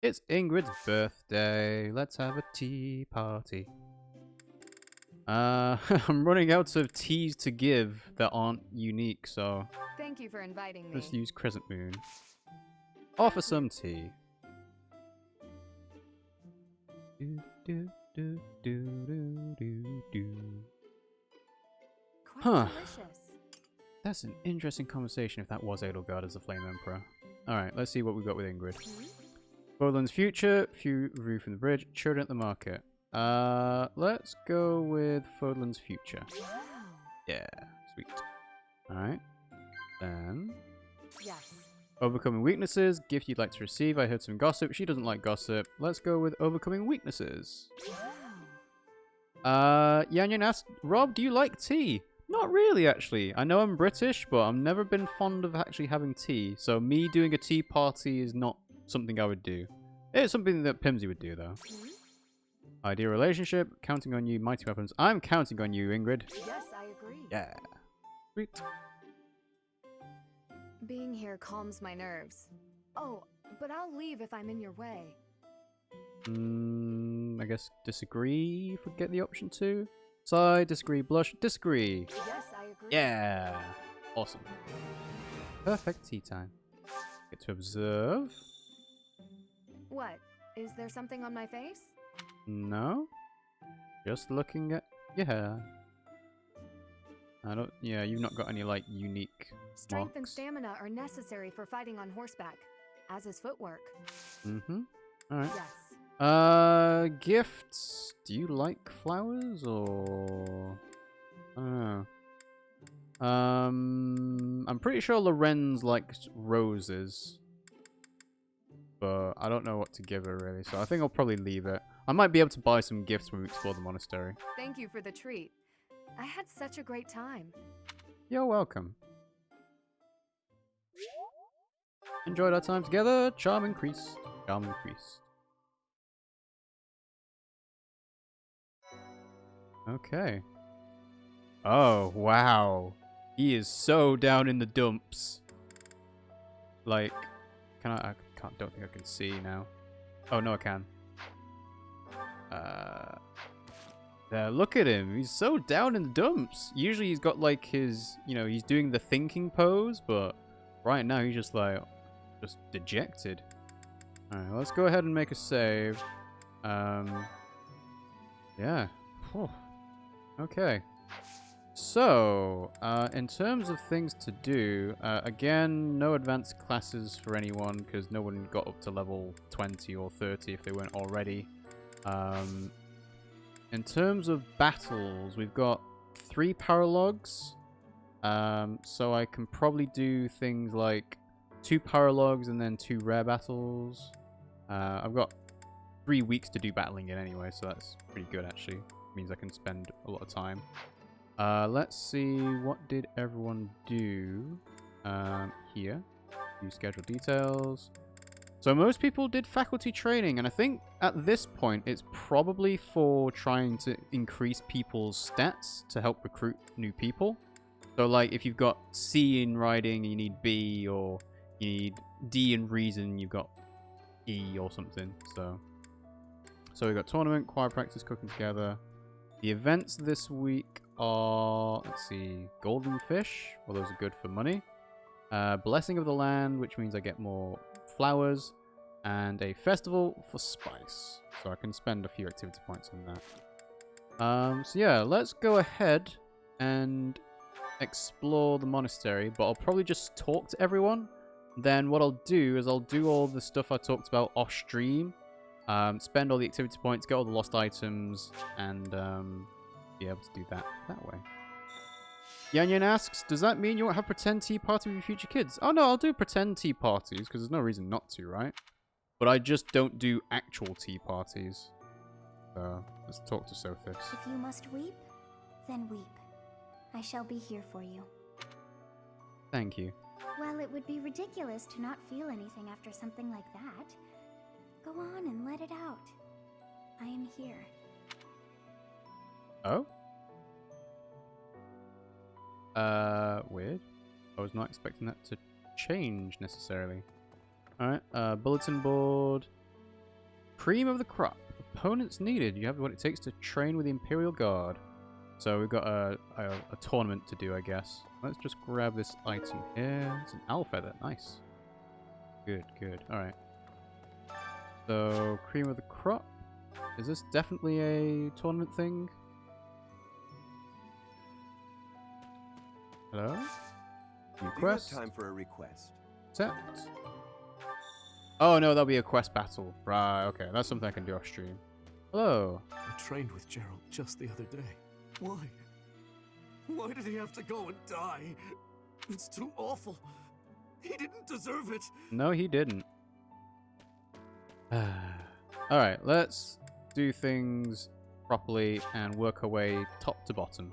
It's Ingrid's birthday. Let's have a tea party. I'm running out of teas to give that aren't unique, so Thank you for inviting me. let's use Crescent Moon. Offer some tea. Quite Huh. delicious. That's an interesting conversation if that was Edelgard as the Flame Emperor. Alright, let's see what we've got with Ingrid. Fódlan's future, view from the bridge, children at the market. Let's go with Fódlan's future. Wow. Yeah, sweet. Alright. Then, Yes. overcoming weaknesses, gift you'd like to receive. I heard some gossip. She doesn't like gossip. Let's go with overcoming weaknesses. Wow. Yanyan asked, Rob, do you like tea? Not really, actually. I know I'm British, but I've never been fond of actually having tea. So me doing a tea party is not something I would do. It's something that Pimmsy would do, though. Ideal relationship, counting on you, mighty weapons. I'm counting on you, Ingrid. Yes, I agree. Yeah. Sweet. Being here calms my nerves. Oh, but I'll leave if I'm in your way. I guess disagree if we get the option to. Sigh, disagree, blush, disagree. Yes, I agree. Yeah. Awesome. Perfect tea time. Get to observe. What? Is there something on my face? No. Just looking at your hair. Yeah, you've not got any, like, unique Strength and marks. stamina are necessary for fighting on horseback, as is footwork. Alright. Yes. Gifts. Do you like flowers or... I don't know. I'm pretty sure Lorenz likes roses. But I don't know what to give her, really. So I think I'll probably leave it. I might be able to buy some gifts when we explore the monastery. Thank you for the treat. I had such a great time. You're welcome. Enjoyed our time together. Charm increased. Charm increased. Okay. Oh, wow. He is so down in the dumps. Like, don't think I can see now. Oh, no, I can. There, look at him. He's so down in the dumps. Usually he's got like his, he's doing the thinking pose, but right now he's just like, just dejected. Alright, let's go ahead and make a save. Yeah. Whew. Okay. So, in terms of things to do, again, no advanced classes for anyone because no one got up to level 20 or 30 if they weren't already. In terms of battles, we've got 3 paralogs. So I can probably do things like 2 paralogs and then 2 rare battles. I've got 3 weeks to do battling in anyway, so that's pretty good actually. It means I can spend a lot of time. Let's see, what did everyone do here? View schedule details. So most people did faculty training, and I think at this point it's probably for trying to increase people's stats to help recruit new people. So like if you've got C in writing, you need B, or you need D in reason, you've got E or something. So we've got tournament, choir practice, cooking together. The events this week are, let's see, golden fish. Well, those are good for money. Blessing of the land, which means I get more flowers, and a festival for spice. So I can spend a few activity points on that. So yeah, let's go ahead and explore the monastery, but I'll probably just talk to everyone. Then what I'll do is I'll do all the stuff I talked about off stream. Spend all the activity points, get all the lost items, and be able to do that way. Yanyan asks, does that mean you won't have pretend tea party with your future kids? Oh no, I'll do pretend tea parties, because there's no reason not to, right? But I just don't do actual tea parties. So, let's talk to Sophis. If you must weep, then weep. I shall be here for you. Thank you. Well, it would be ridiculous to not feel anything after something like that. Go on and let it out. I am here. Oh? Weird. I was not expecting that to change necessarily. Alright, bulletin board. Cream of the crop. Opponents needed. You have what it takes to train with the Imperial Guard. So we've got a tournament to do, I guess. Let's just grab this item here. It's an owl feather. Nice. Good, good. Alright. So, cream of the crop. Is this definitely a tournament thing? Hello? Request? Do you have time for a request? Accept. Oh no, that'll be a quest battle. Right, okay. That's something I can do off stream. Hello. I trained with Gerald just the other day. Why? Why did he have to go and die? It's too awful. He didn't deserve it. No, he didn't. Alright, let's do things properly and work our way top to bottom.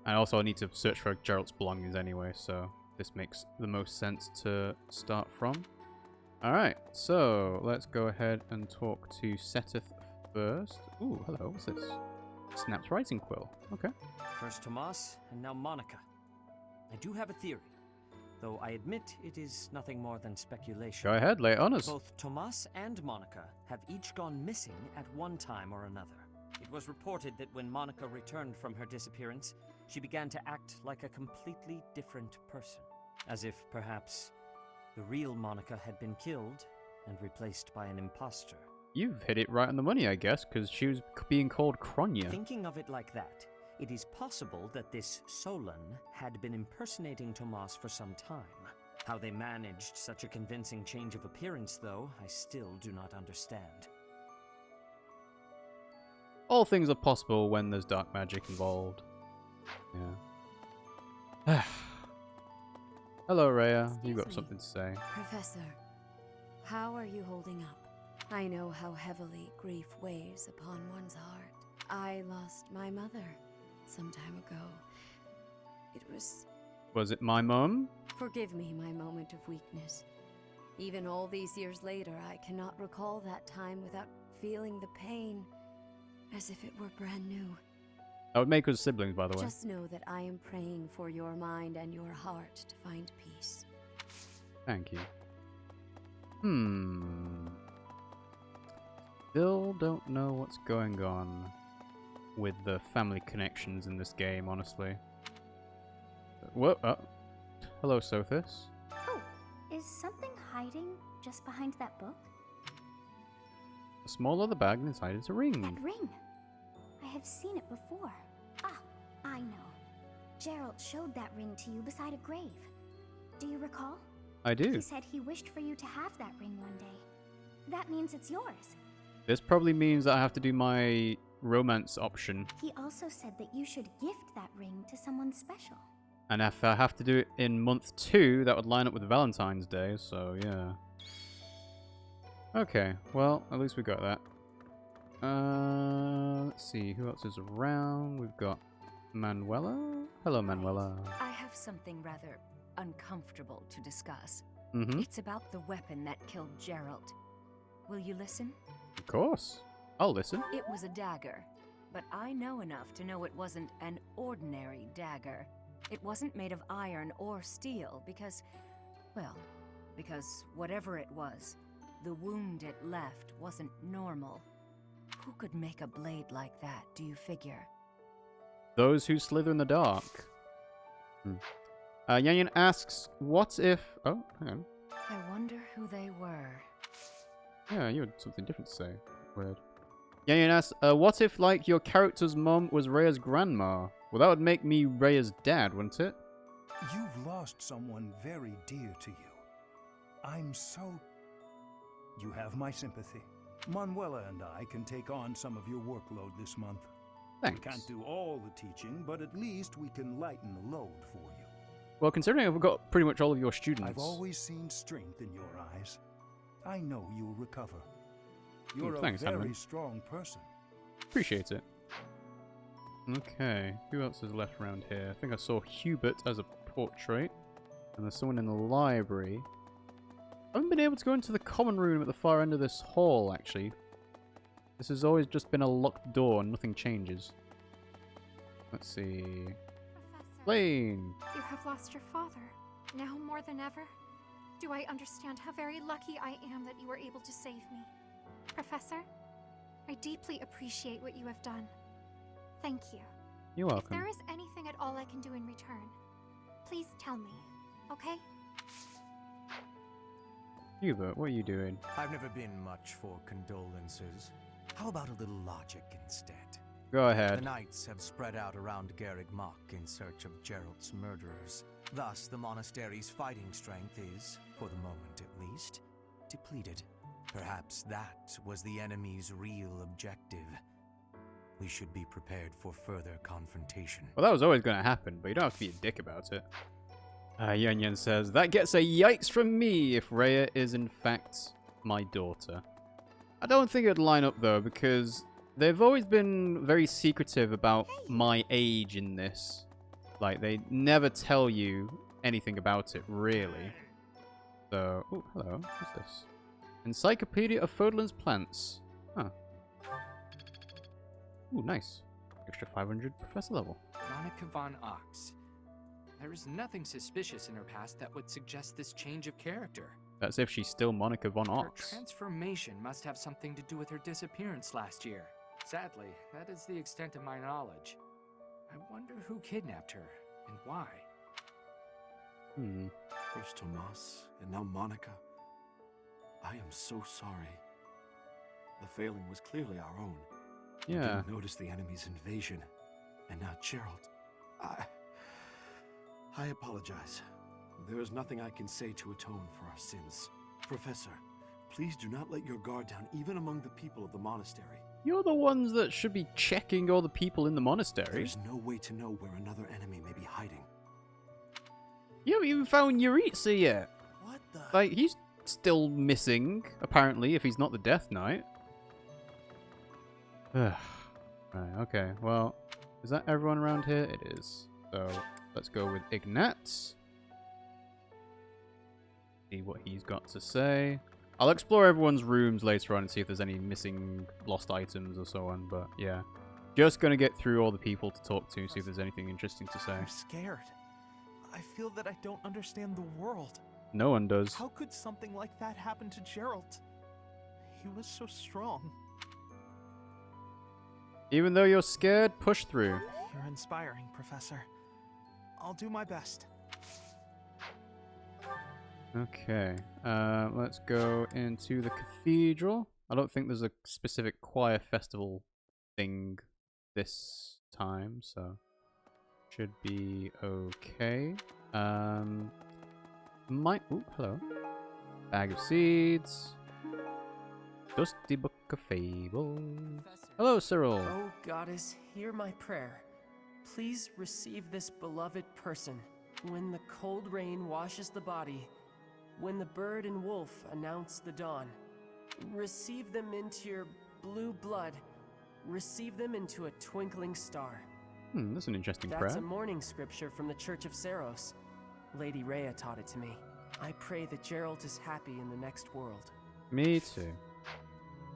And also I need to search for Gerald's belongings anyway, so this makes the most sense to start from. Alright, so let's go ahead and talk to Seteth first. Ooh, hello, what's this? Snapped writing quill. Okay. First Tomas, and now Monica. I do have a theory, though I admit it is nothing more than speculation. Go ahead, lay it on us. Both Tomas and Monica have each gone missing at one time or another. It was reported that when Monica returned from her disappearance, she began to act like a completely different person. As if, perhaps, the real Monica had been killed and replaced by an imposter. You've hit it right on the money, I guess, because she was being called Kronya. Thinking of it like that, it is possible that this Fódlan had been impersonating Tomas for some time. How they managed such a convincing change of appearance, though, I still do not understand. All things are possible when there's dark magic involved. Yeah. Hello, Rhea. You got something to say. Professor, how are you holding up? I know how heavily grief weighs upon one's heart. I lost my mother some time ago. It was... Was it my mum? Forgive me my moment of weakness. Even all these years later, I cannot recall that time without feeling the pain, as if it were brand new. That would make us siblings, by the way. Just know that I am praying for your mind and your heart to find peace. Thank you. Still don't know what's going on with the family connections in this game, honestly. Whoa, hello, Sothis. Oh, is something hiding just behind that book? A small leather bag, and inside it's a ring. That ring! I have seen it before. Ah, I know. Gerald showed that ring to you beside a grave. Do you recall? I do. He said he wished for you to have that ring one day. That means it's yours. This probably means that I have to do my romance option. He also said that you should gift that ring to someone special. And if I have to do it in month 2, that would line up with Valentine's Day, so yeah. Okay, well, at least we got that. Let's see, who else is around? We've got Manuela. Hello, Manuela. I have something rather uncomfortable to discuss. Mm-hmm. It's about the weapon that killed Gerald. Will you listen? Of course. I'll listen. It was a dagger, but I know enough to know it wasn't an ordinary dagger. It wasn't made of iron or steel because, well, because whatever it was, the wound it left wasn't normal. Who could make a blade like that, do you figure? Those who slither in the dark. Yanyan asks, what if... Oh, hang on. I wonder who they were. Yeah, you had something different to say. Weird. Yanyan asks, what if, like, your character's mom was Rhea's grandma? Well, that would make me Rhea's dad, wouldn't it? You've lost someone very dear to you. I'm so... You have my sympathy. Manuela and I can take on some of your workload this month. Thanks. We can't do all the teaching, but at least we can lighten the load for you. Well, considering I've got pretty much all of your students... I've always seen strength in your eyes. I know you'll recover. You're thanks, a very Hanman. strong person. Appreciate it. Okay, who else is left around here? I think I saw Hubert as a portrait. And there's someone in the library. I haven't been able to go into the common room at the far end of this hall, actually. This has always just been a locked door and nothing changes. Let's see... Professor, Lane! you have lost your father. Now more than ever. Do I understand how very lucky I am that you were able to save me? Professor, I deeply appreciate what you have done. Thank you. You're If welcome. there is anything at all I can do in return, please tell me, okay? Hubert, what are you doing? I've never been much for condolences. How about a little logic instead? Go The ahead. knights have spread out around Garegg Mach in search of Geralt's murderers. Thus, the monastery's fighting strength is, for the moment at least, depleted. Perhaps that was the enemy's real objective. We should be prepared for further confrontation. Well, that was always going to happen, but you don't have to be a dick about it. Yan Yan says, that gets a yikes from me if Rhea is in fact my daughter. I don't think it'd line up though, because they've always been very secretive about my age in this. Like, they never tell you anything about it, really. So, oh, hello, what's this? Encyclopedia of Fódlan's plants. Huh. Ooh, nice. Extra 500 professor level. Monica von Ox. There is nothing suspicious in her past that would suggest this change of character. That's if she's still Monica von Her Ox. transformation must have something to do with her disappearance last year. Sadly, that is the extent of my knowledge. I wonder who kidnapped her, and why. First Tomas, and now Monica. I am so sorry. The failing was clearly our own. We Yeah. didn't notice the enemy's invasion, and now Geralt. I apologize. There is nothing I can say to atone for our sins. Professor, please do not let your guard down even among the people of the monastery. You're the ones that should be checking all the people in the monastery. There is no way to know where another enemy may be hiding. You haven't even found Yuritsa yet. What the? Like, he's still missing, apparently, if he's not the Death Knight. Right, okay, well, is that everyone around here? It is. So, let's go with Ignatz. See what he's got to say. I'll explore everyone's rooms later on and see if there's any missing lost items or so on, but yeah. Just gonna get through all the people to talk to, see if there's anything interesting to say. I'm scared. I feel that I don't understand the world. No one does. How could something like that happen to Geralt? He was so strong. Even though you're scared, push through. You're inspiring, Professor. I'll do my best. Okay, let's go into the cathedral. I don't think there's a specific choir festival thing this time, so should be okay. Ooh, hello. Bag of seeds. Dusty Book of Fable. Hello, Cyril. Oh, Goddess, hear my prayer. Please receive this beloved person. When the cold rain washes the body, when the bird and wolf announce the dawn, receive them into your blue blood. Receive them into a twinkling star. That's an interesting That's prayer. a mourning scripture from the Church of Saros. Lady Rhea taught it to me. I pray that Geralt is happy in the next world. Me too.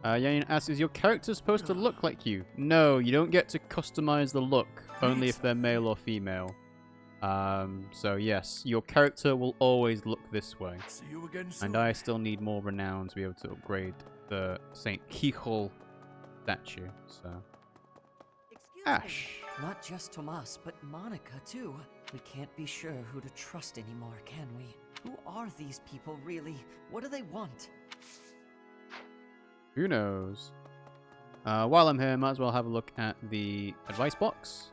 Yanin asks, is your character supposed to look like you? No, you don't get to customize the look, only if they're male or female. So yes, your character will always look this way. See you again soon. And I still need more renown to be able to upgrade the Saint Kichel statue, so... Ash! Not just Tomas, but Monica, too. We can't be sure who to trust anymore, can we? Who are these people, really? What do they want? Who knows? While I'm here, might as well have a look at the advice box.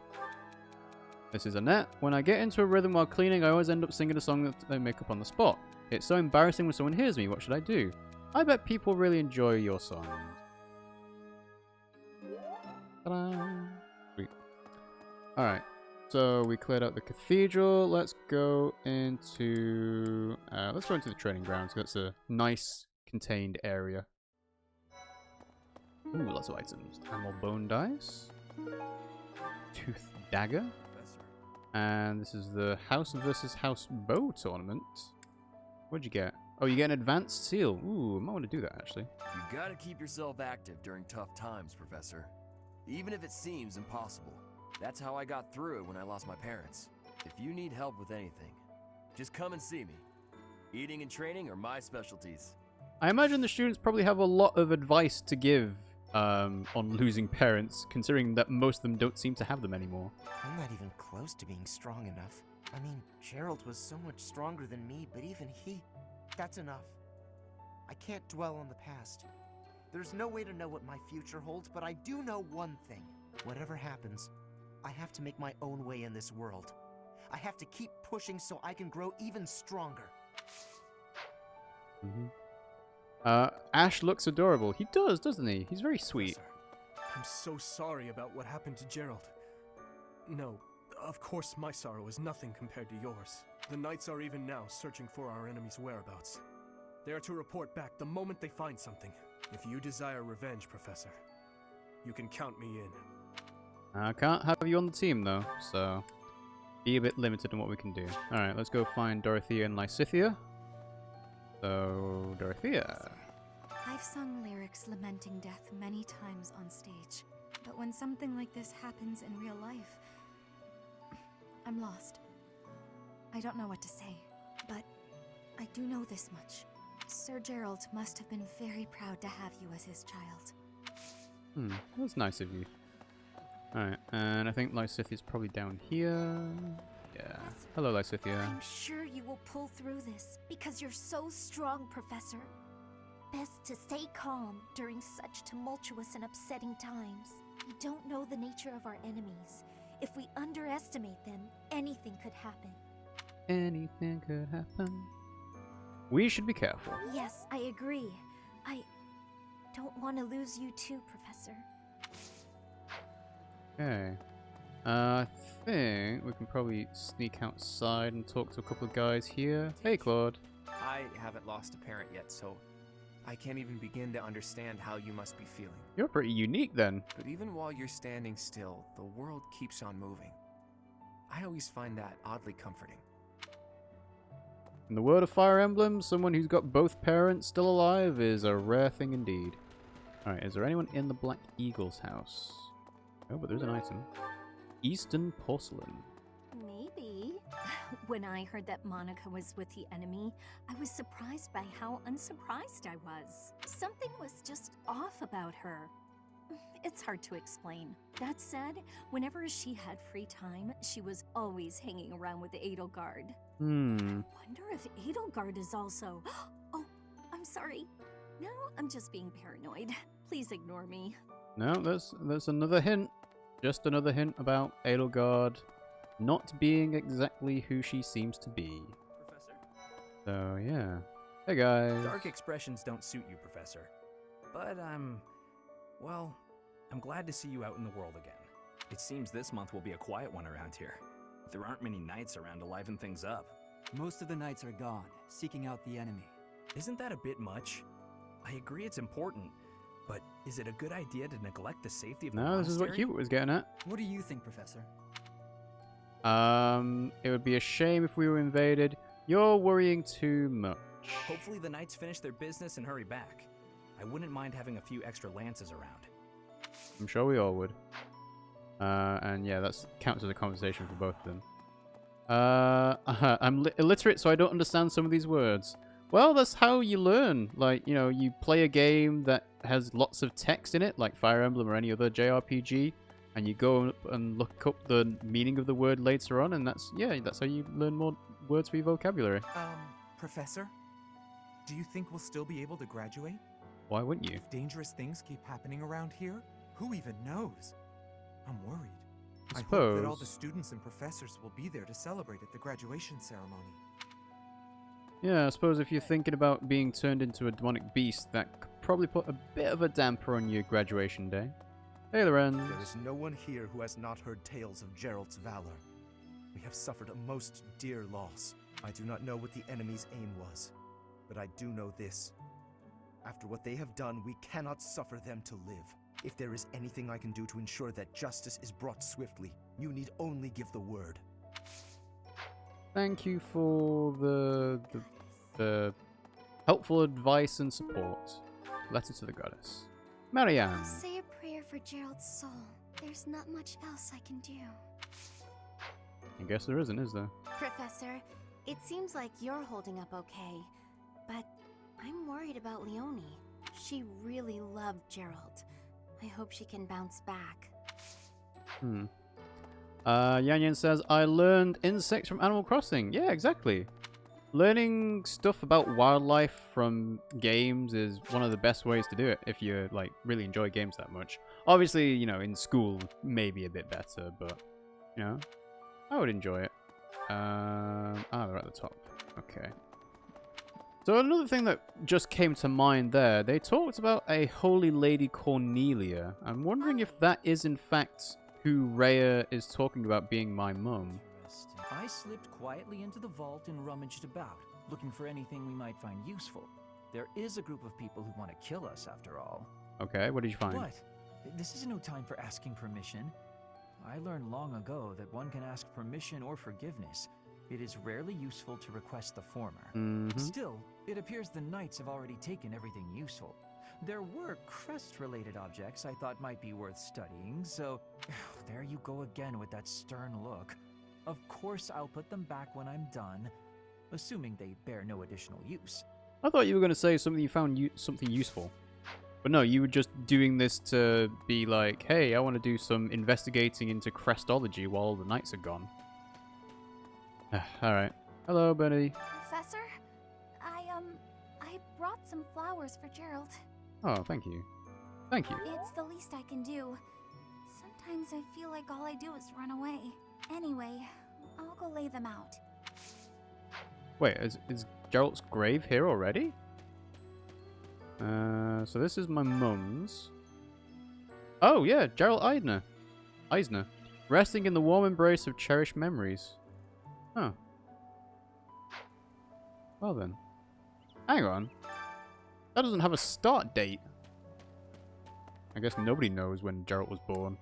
This is Annette. When I get into a rhythm while cleaning, I always end up singing a song that I make up on the spot. It's so embarrassing when someone hears me. What should I do? I bet people really enjoy your songs. Ta-da! Sweet. Alright. So we cleared out the cathedral. Let's go into... the training grounds. That's a nice contained area. Ooh, lots of items. Animal bone dice. Tooth dagger. And this is the house versus house bow tournament. What'd you get? Oh, you get an advanced seal. Ooh, I might want to do that, actually. You gotta keep yourself active during tough times, Professor. Even if it seems impossible. That's how I got through it when I lost my parents. If you need help with anything, just come and see me. Eating and training are my specialties. I imagine the students probably have a lot of advice to give on losing parents, considering that most of them don't seem to have them anymore. I'm not even close to being strong enough. I mean, Gerald was so much stronger than me, but even he... That's enough. I can't dwell on the past. There's no way to know what my future holds, but I do know one thing. Whatever happens, I have to make my own way in this world. I have to keep pushing so I can grow even stronger. Ash looks adorable. He does, doesn't he? He's very sweet. I'm so sorry about what happened to Gerald. No, of course my sorrow is nothing compared to yours. The Knights are even now searching for our enemy's whereabouts. They are to report back the moment they find something. If you desire revenge, Professor, you can count me in. I can't have you on the team though, so be a bit limited in what we can do. Alright, let's go find Dorothea and Lysithea. So, Dorothea. I've sung lyrics lamenting death many times on stage, but when something like this happens in real life, I'm lost. I don't know what to say, but I do know this much. Sir Gerald must have been very proud to have you as his child. That's nice of you. Alright, and I think Lysithea's probably down here. Yeah. Hello, Lysithea. I'm sure you will pull through this, because you're so strong, Professor. Best to stay calm during such tumultuous and upsetting times. We don't know the nature of our enemies. If we underestimate them, anything could happen. Anything could happen. We should be careful. Yes, I agree. I don't want to lose you too, Professor. Okay. I think we can probably sneak outside and talk to a couple of guys here. Hey, Claude. I haven't lost a parent yet, so I can't even begin to understand how you must be feeling. You're pretty unique then. But even while you're standing still, the world keeps on moving. I always find that oddly comforting. In the world of Fire Emblem, someone who's got both parents still alive is a rare thing indeed. Alright, is there anyone in the Black Eagle's house? Oh, but there's an item. Eastern porcelain. Maybe. When I heard that Monica was with the enemy, I was surprised by how unsurprised I was. Something was just off about her. It's hard to explain. That said, whenever she had free time, she was always hanging around with Edelgard. I wonder if Edelgard is also... Oh, I'm sorry. No, I'm just being paranoid. Please ignore me. No, that's another hint. Just another hint about Edelgard not being exactly who she seems to be. Professor. So, yeah. Hey, guys. Dark expressions don't suit you, Professor. But well, I'm glad to see you out in the world again. It seems this month will be a quiet one around here. There aren't many knights around to liven things up. Most of the knights are gone, seeking out the enemy. Isn't that a bit much? I agree it's important, but is it a good idea to neglect the safety of the No, this is what monastery? Hubert was getting at. What do you think, Professor? It would be a shame if we were invaded. You're worrying too much. Hopefully the knights finish their business and hurry back. I wouldn't mind having a few extra lances around. I'm sure we all would. And yeah, that counts as a conversation for both of them. I'm illiterate, so I don't understand some of these words. Well, that's how you learn. Like, you know, you play a game that has lots of text in it, like Fire Emblem or any other JRPG, and you go and look up the meaning of the word later on, and that's how you learn more words for your vocabulary. Professor? Do you think we'll still be able to graduate? Why wouldn't you? If dangerous things keep happening around here, who even knows? I'm worried. I hope that all the students and professors will be there to celebrate at the graduation ceremony. Yeah, I suppose if you're thinking about being turned into a demonic beast, that could probably put a bit of a damper on your graduation day. Hey, Lorenz. There is no one here who has not heard tales of Gerald's valor. We have suffered a most dear loss. I do not know what the enemy's aim was, but I do know this. After what they have done, we cannot suffer them to live. If there is anything I can do to ensure that justice is brought swiftly, you need only give the word. Thank you for the helpful advice and support. Letter to the goddess. Marianne. Say a prayer for Gerald's soul. There's not much else I can do. I guess there isn't, is there? Professor, it seems like you're holding up okay, but I'm worried about Leonie. She really loved Gerald. I hope she can bounce back. Yan Yan says, I learned insects from Animal Crossing. Yeah, exactly. Learning stuff about wildlife from games is one of the best ways to do it if you like really enjoy games that much. Obviously, you know, in school maybe a bit better, but you know, I would enjoy it. They're at the top. Okay. So another thing that just came to mind there, they talked about a holy lady Cornelia. I'm wondering if that is in fact who Rhea is talking about being my mum. I slipped quietly into the vault and rummaged about, looking for anything we might find useful. There is a group of people who want to kill us, after all. Okay, what did you find? What? This is no time for asking permission. I learned long ago that one can ask permission or forgiveness. It is rarely useful to request the former. Still, it appears the knights have already taken everything useful. There were crest-related objects I thought might be worth studying, so there you go again with that stern look. Of course I'll put them back when I'm done, assuming they bear no additional use. I thought you were going to say something you found something useful. But no, you were just doing this to be like, hey, I want to do some investigating into crestology while all the knights are gone. Alright. Hello, Benny. Professor? I brought some flowers for Gerald. Oh, thank you. Thank you. It's the least I can do. Sometimes I feel like all I do is run away. Anyway, I'll go lay them out. Wait, is Gerald's grave here already? So this is my mum's. Oh, yeah, Gerald Eisner. Resting in the warm embrace of cherished memories. Huh. Well then. Hang on. That doesn't have a start date. I guess nobody knows when Gerald was born.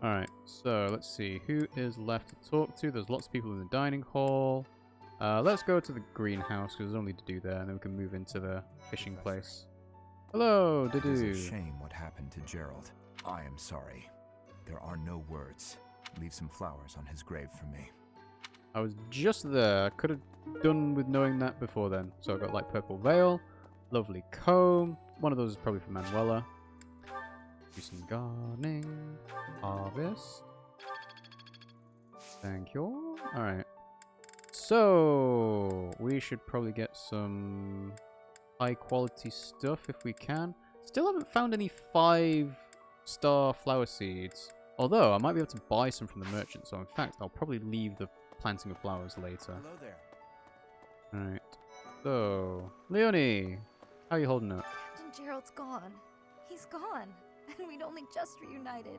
Alright, so let's see. Who is left to talk to? There's lots of people in the dining hall. Let's go to the greenhouse, because there's only to do there, and then we can move into the fishing place. Hello, It is Didoo. a shame what happened to Gerald. I am sorry. There are no words. Leave some flowers on his grave for me. I was just there. I could have done with knowing that before then. So I got like purple veil, lovely comb. One of those is probably for Manuela. Do some gardening, harvest. Thank you. All right. So we should probably get some high quality stuff if we can. Still haven't found any 5-star flower seeds. Although I might be able to buy some from the merchant. So in fact, I'll probably leave the planting of flowers later. Hello there. Alright. So, Leonie, how are you holding up? Captain Gerald's gone. He's gone. And we'd only just reunited.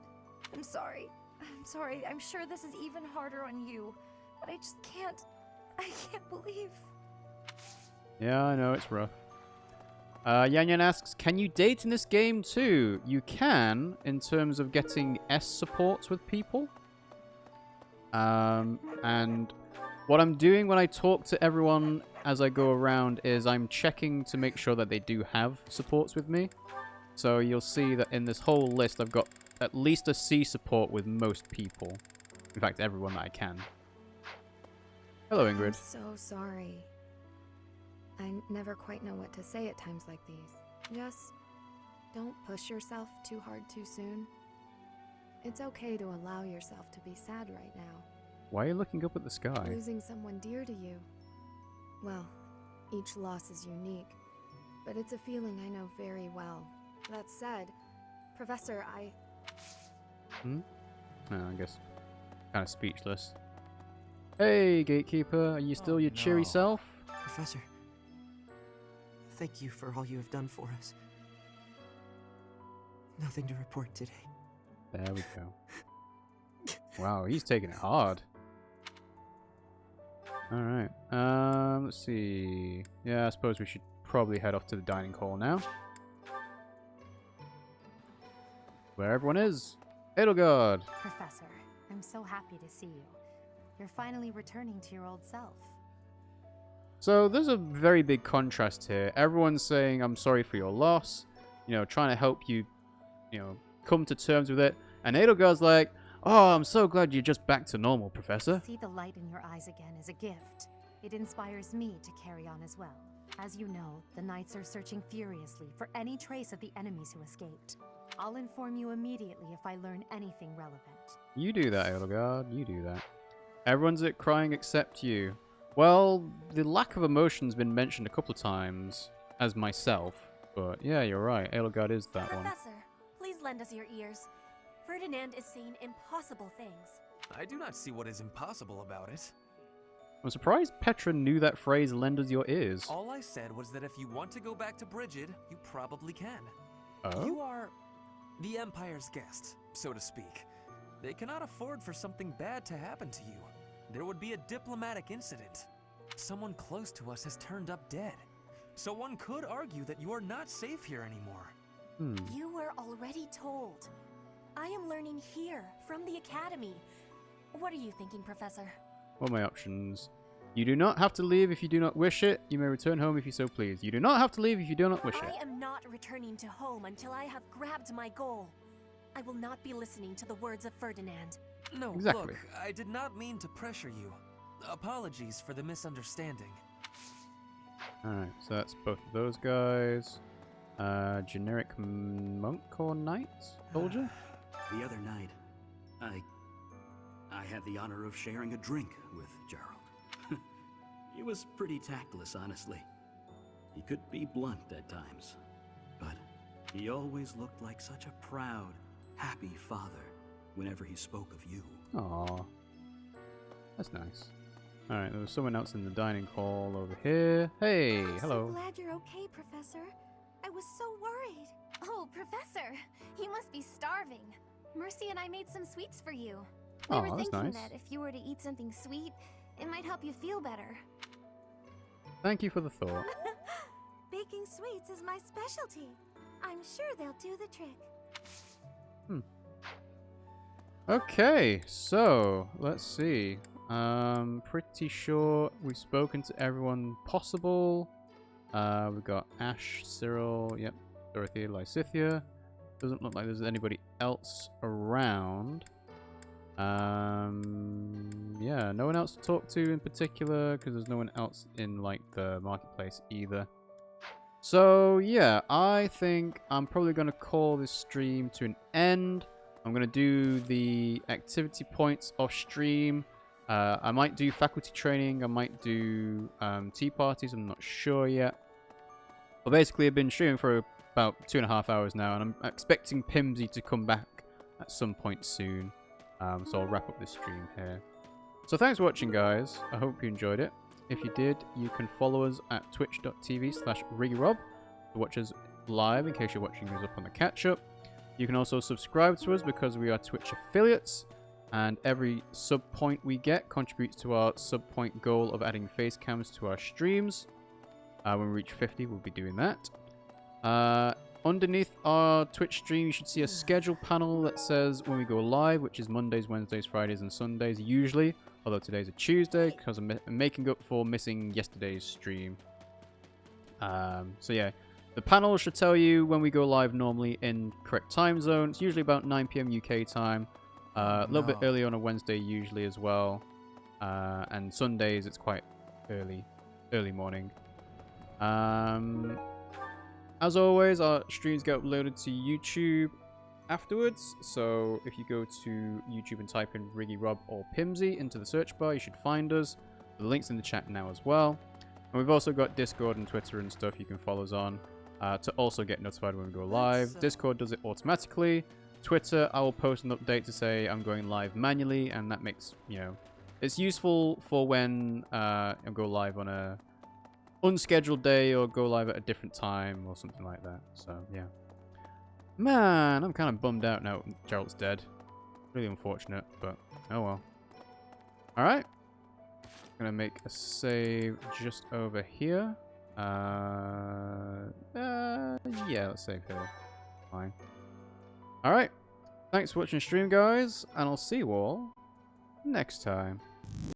I'm sorry. I'm sure this is even harder on you. But I just can't. I can't believe. Yeah, I know, it's rough. Yan Yan asks, can you date in this game too? You can, in terms of getting S supports with people. And what I'm doing when I talk to everyone as I go around is I'm checking to make sure that they do have supports with me. So you'll see that in this whole list I've got at least a C support with most people. In fact, everyone that I can. Hello, Ingrid. I'm so sorry. I never quite know what to say at times like these. Just don't push yourself too hard too soon. It's okay to allow yourself to be sad right now. Why are you looking up at the sky? Losing someone dear to you. Well, each loss is unique, but it's a feeling I know very well. That said, Professor, No, I guess kind of speechless. Hey, Gatekeeper, are you still your cheery self? Professor, thank you for all you have done for us. Nothing to report today. There we go. Wow, he's taking it hard. Alright, let's see. Yeah, I suppose we should probably head off to the dining hall now. Where everyone is. Edelgard! Professor, I'm so happy to see you. You're finally returning to your old self. So there's a very big contrast here. Everyone's saying, I'm sorry for your loss. You know, trying to help you, come to terms with it. And Edelgard's like, oh, I'm so glad you're just back to normal, Professor. To see the light in your eyes again is a gift. It inspires me to carry on as well. As you know, the Knights are searching furiously for any trace of the enemies who escaped. I'll inform you immediately if I learn anything relevant. You do that, Edelgard. You do that. Everyone's crying except you. Well, the lack of emotion's been mentioned a couple of times as myself. But yeah, you're right. Edelgard is that one. Professor, please lend us your ears. Ferdinand is saying impossible things. I do not see what is impossible about it. I'm surprised Petra knew that phrase, lend us your ears. All I said was that if you want to go back to Brigid, you probably can. Oh? You are the Empire's guest, so to speak. They cannot afford for something bad to happen to you. There would be a diplomatic incident. Someone close to us has turned up dead. So one could argue that you are not safe here anymore. You were already told. I am learning here, from the Academy. What are you thinking, Professor? What are my options? You do not have to leave if you do not wish it. You may return home if you so please. You do not have to leave if you do not wish it. I am not returning to home until I have grabbed my goal. I will not be listening to the words of Ferdinand. No, exactly. Look, I did not mean to pressure you. Apologies for the misunderstanding. Alright, so that's both of those guys. Generic monk or knight? Soldier? The other night, I had the honor of sharing a drink with Gerald. He was pretty tactless, honestly. He could be blunt at times, but he always looked like such a proud, happy father whenever he spoke of you. Aww. That's nice. Alright, there was someone else in the dining hall over here. Hey, hello. I'm so glad you're okay, Professor. I was so worried. Oh, Professor, you must be starving. Mercy and I made some sweets for you. Oh, We were that's thinking nice. that if you were to eat something sweet, it might help you feel better. Thank you for the thought. Baking sweets is my specialty. I'm sure they'll do the trick. Okay, so let's see. Pretty sure we've spoken to everyone possible. We've got Ash, Cyril, yep, Dorothea, Lysithia. Doesn't look like there's anybody else around. Yeah, no one else to talk to in particular, because there's no one else in like the marketplace either. So yeah, I think I'm probably going to call this stream to an end. I'm going to do the activity points off stream. I might do faculty training. I might do tea parties. I'm not sure yet. But basically, I've been streaming for about 2.5 hours now, and I'm expecting Pimmsy to come back at some point soon. So I'll wrap up this stream here. So thanks for watching, guys. I hope you enjoyed it. If you did, you can follow us at twitch.tv/RiggyRob to watch us live in case you're watching us up on the catch-up. You can also subscribe to us because we are Twitch affiliates, and every sub point we get contributes to our sub point goal of adding face cams to our streams. When we reach 50, we'll be doing that. Underneath our Twitch stream, you should see a schedule panel that says when we go live, which is Mondays, Wednesdays, Fridays, and Sundays usually. Although today's a Tuesday because I'm making up for missing yesterday's stream. So yeah, the panel should tell you when we go live normally in correct time zone. It's usually about 9 PM UK time. A little bit early on a Wednesday usually as well. And Sundays it's quite early morning. As always, our streams get uploaded to YouTube afterwards, so if you go to YouTube and type in RiggyRob or Pimmsy into the search bar, you should find us. The link's in the chat now as well. And we've also got Discord and Twitter and stuff you can follow us on to also get notified when we go live. Discord does it automatically. Twitter, I will post an update to say I'm going live manually, and that makes, you know, it's useful for when I go live on a unscheduled day or go live at a different time or something like that. So yeah, man, I'm kind of bummed out now Gerald's dead. Really unfortunate, but oh well. All right, gonna make a save just over here. Yeah, let's save here. Fine. All right, thanks for watching the stream, guys, and I'll see you all next time.